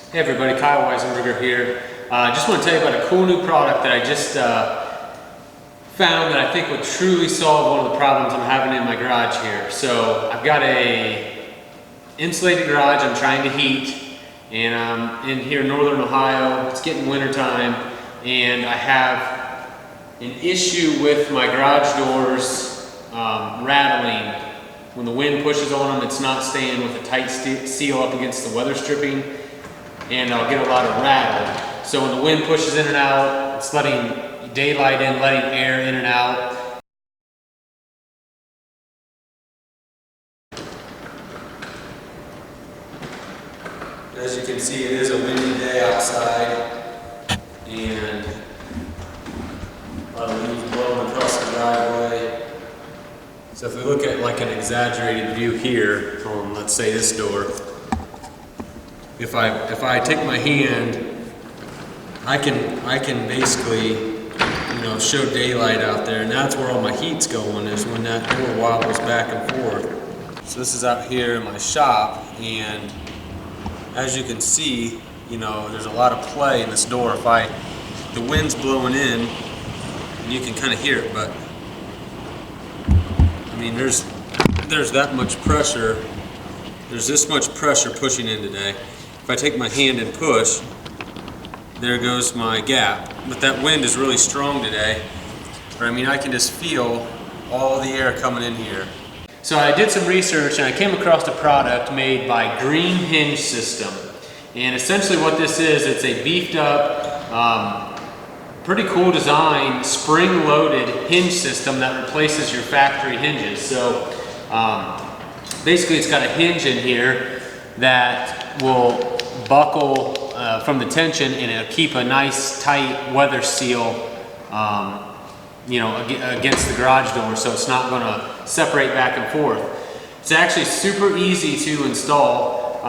Hey everybody, Kyle Weisenberger here. Just want to tell you about a cool new product that I just found that I think would truly solve one of the problems I'm having in my garage here. So I've got a insulated garage I'm trying to heat, and I'm in here in northern Ohio. It's getting winter time, and I have an issue with my garage doors rattling. When the wind pushes on them, it's not staying with a tight seal up against the weather stripping, and I'll get a lot of rattle. So when the wind pushes in and out, it's letting daylight in, letting air in and out. As you can see, it is a windy day outside, and a lot of leaves blowing across the driveway. So if we look at like an exaggerated view here on, let's say, this door, if I take my hand, I can basically, show daylight out there, and that's where all my heat's going, is when that door wobbles back and forth. So this is out here in my shop, and as you can see, there's a lot of play in this door. The wind's blowing in, and you can kind of hear it, but I mean, there's that much pressure. There's this much pressure pushing in today. If I take my hand and push, there goes my gap. But that wind is really strong today. But I mean, I can just feel all the air coming in here. So I did some research, and I came across a product made by Green Hinge System. And essentially what this is, it's a beefed up, pretty cool design, spring-loaded hinge system that replaces your factory hinges. So basically it's got a hinge in here that will buckle from the tension, and it'll keep a nice tight weather seal against the garage door, so it's not going to separate back and forth. It's actually super easy to install.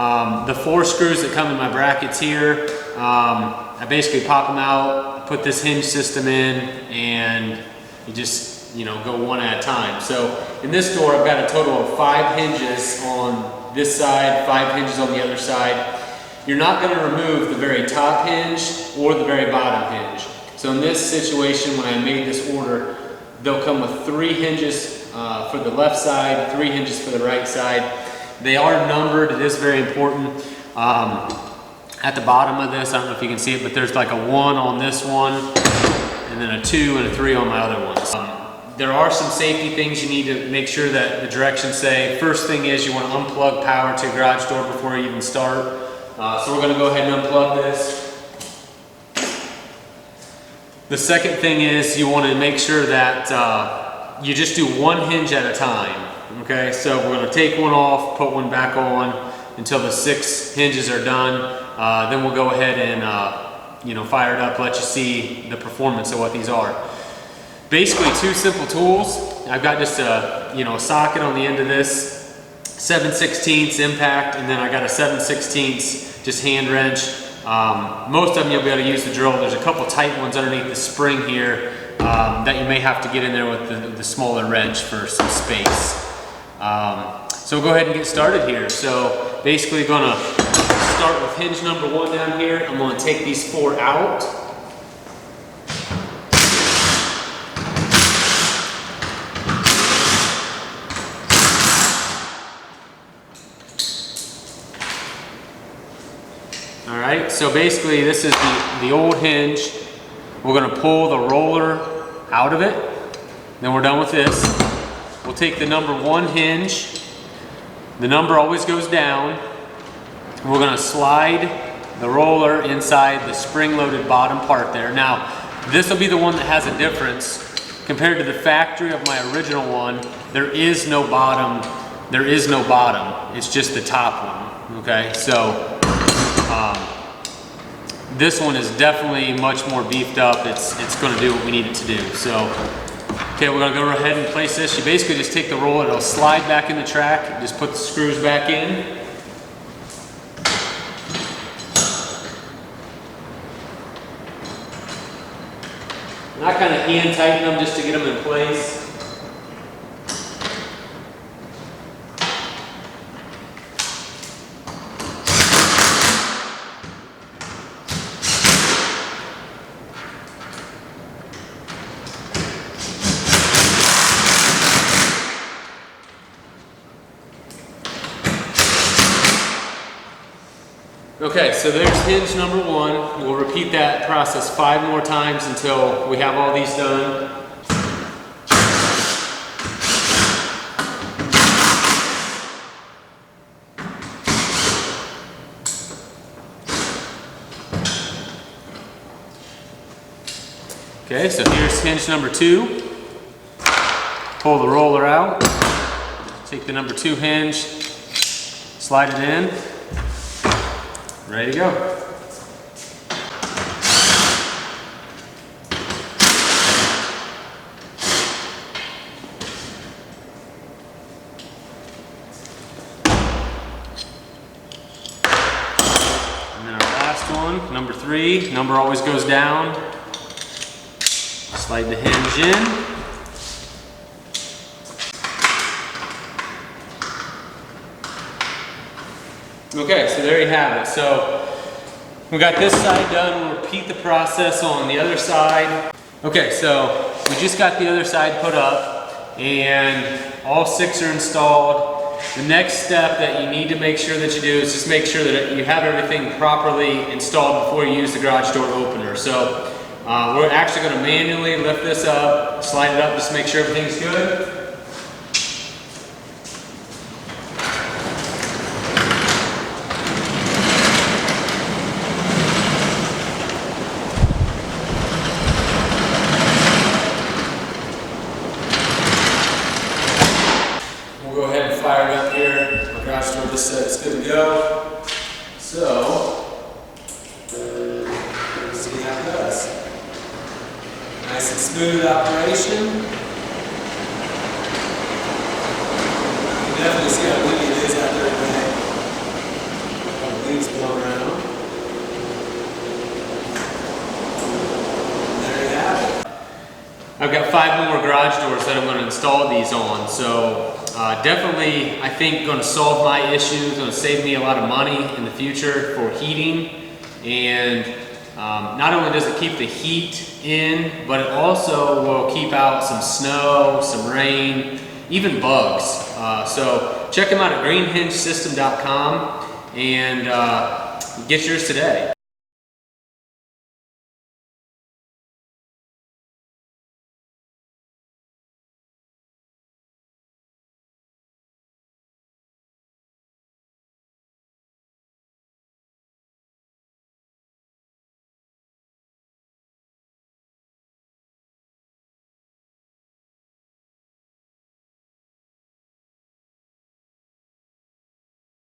The 4 screws that come in my brackets here, I basically pop them out, put this hinge system in, and you just go one at a time. So in this door, I've got a total of 5 hinges on this side, 5 hinges on the other side. You're not going to remove the very top hinge or the very bottom hinge. So in this situation, when I made this order, they'll come with 3 hinges for the left side, 3 hinges for the right side. They are numbered. It is very important. At the bottom of this, I don't know if you can see it, but there's like a 1 on this one, and then a 2 and a 3 on my other ones. There are some safety things you need to make sure that the directions say. First thing is you want to unplug power to your garage door before you even start. So we're going to go ahead and unplug this. The second thing is you want to make sure that you just do 1 hinge at a time. Okay, so we're going to take one off, put one back on until the 6 hinges are done. Then we'll go ahead and fire it up, let you see the performance of what these are. Basically 2 simple tools. I've got just a socket on the end of this, 7/16 impact, and then I got a 7/16 just hand wrench. Most of them you'll be able to use the drill. There's a couple tight ones underneath the spring here that you may have to get in there with the smaller wrench for some space. So we'll go ahead and get started here. So basically gonna start with hinge number 1 down here. I'm gonna take these 4 out. All right, so basically this is the old hinge. We're gonna pull the roller out of it. Then we're done with this. We'll take the number 1 hinge. The number always goes down. We're gonna slide the roller inside the spring-loaded bottom part there. Now, this will be the one that has a difference. Compared to the factory of my original one, there is no bottom. There is no bottom. It's just the top one, okay? So, this one is definitely much more beefed up. It's going to do what we need it to do. So, okay, we're going to go ahead and place this. You basically just take the roller, it'll slide back in the track, just put the screws back in. And I kind of hand tighten them just to get them in place. Okay, so there's hinge number 1. We'll repeat that process 5 more times until we have all these done. Okay, so here's hinge number 2. Pull the roller out. Take the number 2 hinge, slide it in. Ready to go. And then our last one, number 3, number always goes down. Slide the hinge in. Okay, so there you have it. So we got this side done. We'll repeat the process on the other side. Okay, so we just got the other side put up and all 6 are installed. The next step that you need to make sure that you do is just make sure that you have everything properly installed before you use the garage door opener. So we're actually going to manually lift this up, slide it up, just to make sure everything's good. We'll go ahead and fire it up here. Our garage door just said it's good to go. So, let's see how it does. Nice and smooth operation. You can definitely see how windy it is out there today. Got the leaves blowing around. There you have it. I've got 5 more garage doors that I'm going to install these on. So definitely, I think, going to solve my issues, going to save me a lot of money in the future for heating. And not only does it keep the heat in, but it also will keep out some snow, some rain, even bugs. So check them out at greenhingesystem.com and get yours today.